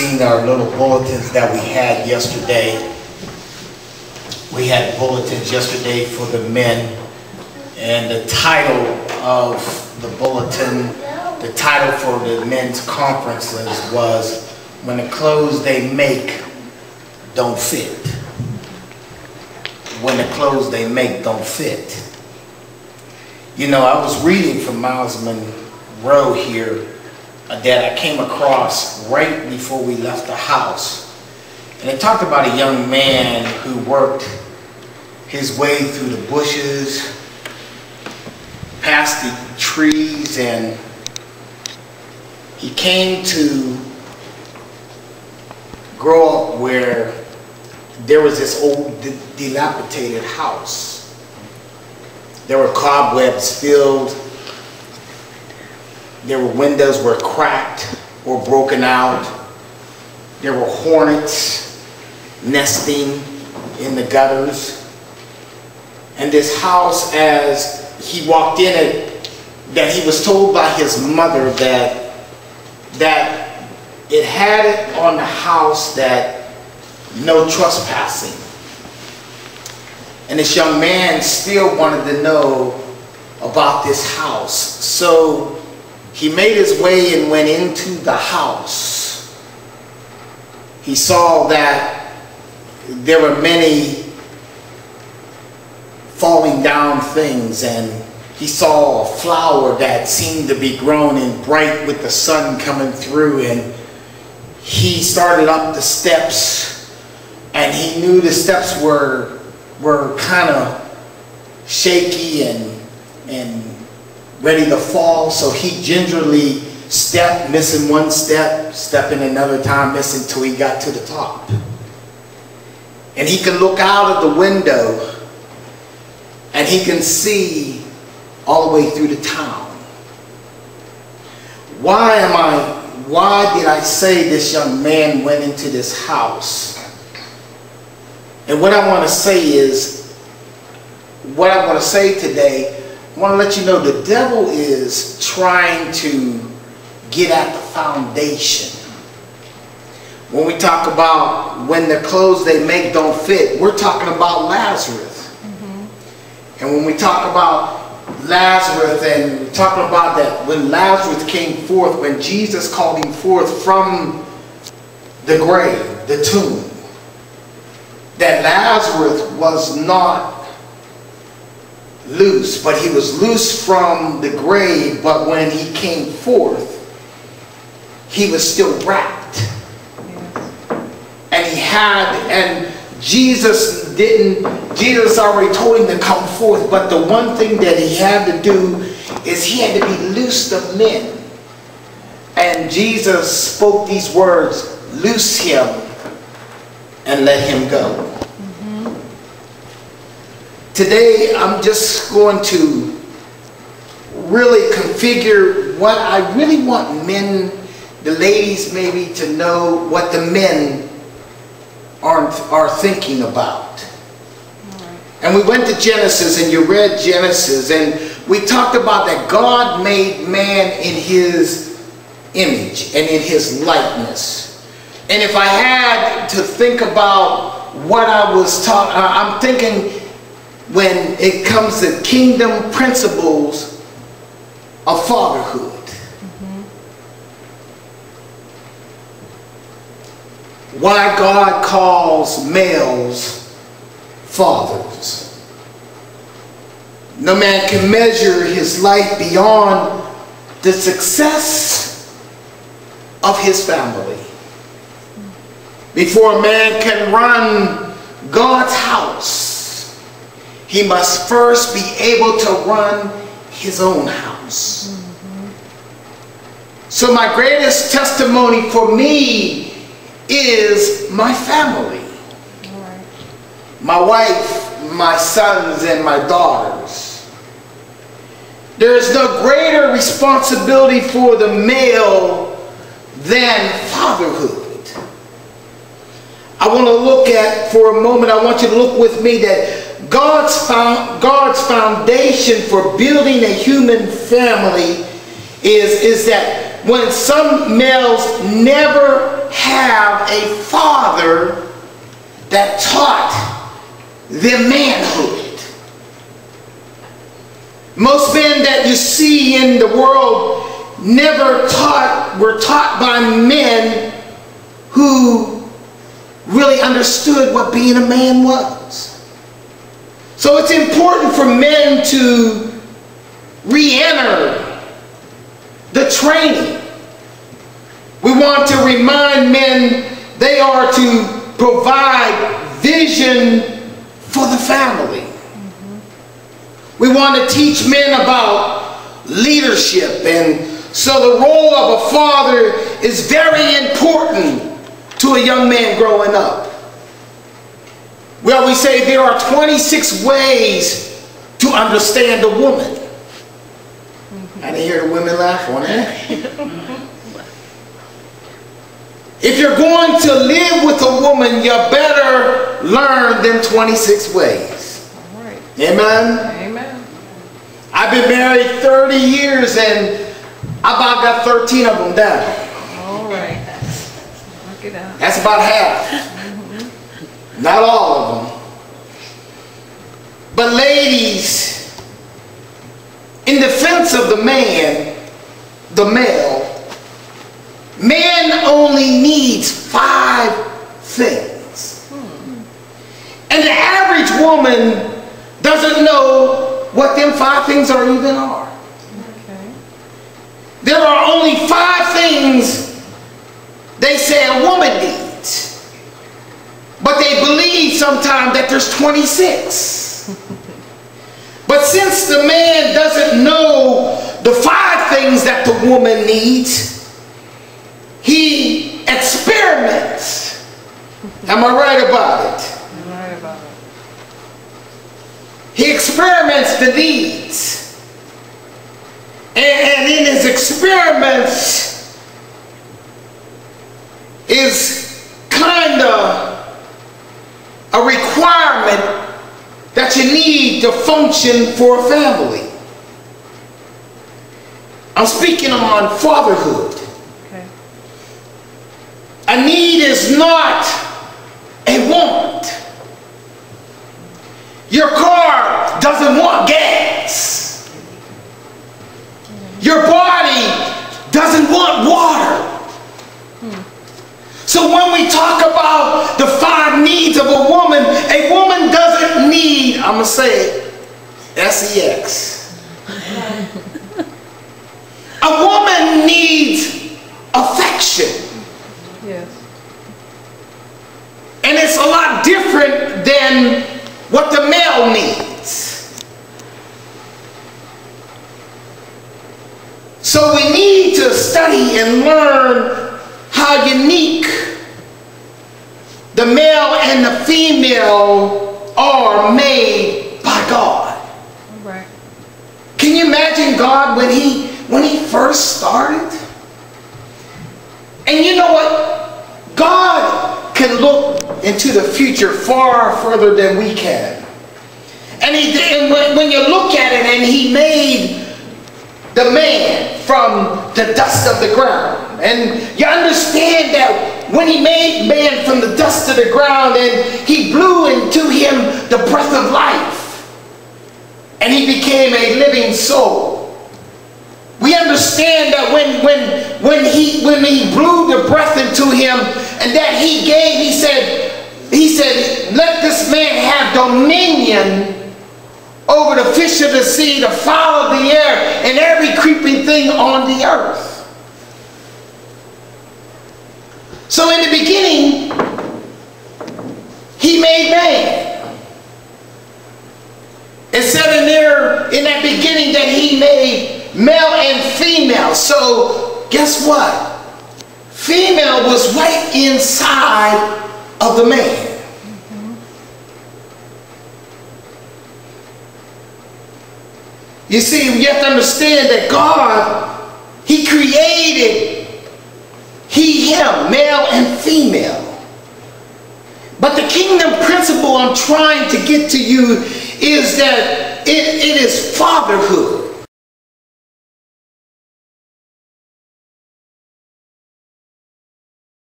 seen our little bulletins that we had yesterday. We had bulletins yesterday for the men, and the title of the bulletin, the title for the men's conferences was "When the Clothes They Make Don't Fit." When the clothes they make don't fit. You know, I was reading from Miles Monroe here that I came across right before we left the house. And it talked about a young man who worked his way through the bushes, past the trees, and he came to grow up where there was this old dilapidated house. There were cobwebs filled. There were windows were cracked or broken out. There were hornets nesting in the gutters. And this house, as he walked in it, that he was told by his mother that it had it on the house that no trespassing. And this young man still wanted to know about this house. So he made his way and went into the house. He saw that there were many falling down things, and he saw a flower that seemed to be grown and bright with the sun coming through, and he started up the steps, and he knew the steps were kind of shaky and ready to fall, so he gingerly stepped, missing one step, stepping another time, missing till he got to the top. And he can look out of the window and he can see all the way through the town. Why did I say this young man went into this house? And what I want to say is, what I'm going to say today, I want to let you know the devil is trying to get at the foundation. When we talk about when the clothes they make don't fit, we're talking about Lazarus. And when we talk about Lazarus, and we're talking about that when Lazarus came forth, when Jesus called him forth from the grave, the tomb, that Lazarus was not loose, but he was loose from the grave, but when he came forth, he was still wrapped. And Jesus already told him to come forth, but the one thing that he had to do is he had to be loosed of men. And Jesus spoke these words, "Loose him and let him go." Today, I'm just going to really configure what I really want men, the ladies maybe, to know what the men are thinking about. And we went to Genesis, and you read Genesis, and we talked about that God made man in his image and in his likeness. And if I had to think about what I was talking, I'm thinking when it comes to kingdom principles of fatherhood. Why God calls males fathers. No man can measure his life beyond the success of his family. Before a man can run God's house, he must first be able to run his own house. So my greatest testimony for me is my family. My wife, my sons, and my daughters. There is no greater responsibility for the male than fatherhood. I want to look at, for a moment, I want you to look with me that God's foundation for building a human family is that when some males never have a father that taught them manhood. Most men that you see in the world were taught by men who really understood what being a man was. So it's important for men to re-enter the training. We want to remind men they are to provide vision for the family. We want to teach men about leadership, and so the role of a father is very important to a young man growing up. Well, we say there are 26 ways to understand a woman. I didn't hear the women laugh on that. If you're going to live with a woman, you better learn them 26 ways. All right. Amen? Amen. I've been married 30 years and I about got 13 of them down. All right. Look it out. That's about half. Not all of them. But ladies, in defense of the man, the male, man only needs 5 things. And the average woman doesn't know what them 5 things are even are. Okay. There are only 5 things they say a woman needs. But they believe sometimes that there's 26. But since the man doesn't know the 5 things that the woman needs, he experiments. Am I right about it? You're right about it. He experiments the needs. And in his experiments is kind of a requirement that you need to function for a family. I'm speaking on fatherhood. Okay. A need is not a want. Your car doesn't want gas. Your body doesn't want water. So when we talk about the 5 needs of a woman doesn't need, I'm going to say it, sex. A woman needs affection. Yes. And it's a lot different than what the male needs. So we need to study and learn how unique the male and the female are made by God. All right. Can you imagine God when he first started? And you know what? God can look into the future far further than we can. And when you look at it, and he made the man from the dust of the ground. And you understand that when he made man from the dust of the ground, and he blew into him the breath of life, and he became a living soul. We understand that when he blew the breath into him, and that he said, let this man have dominion over the fish of the sea, the fowl of the air, and every creeping thing on the earth. So in the beginning, he made man. It said in there, in that beginning, that he made male and female. So guess what? Female was right inside of the man. You see, you have to understand that God, he created him, male and female. But the kingdom principle I'm trying to get to you is that it is fatherhood.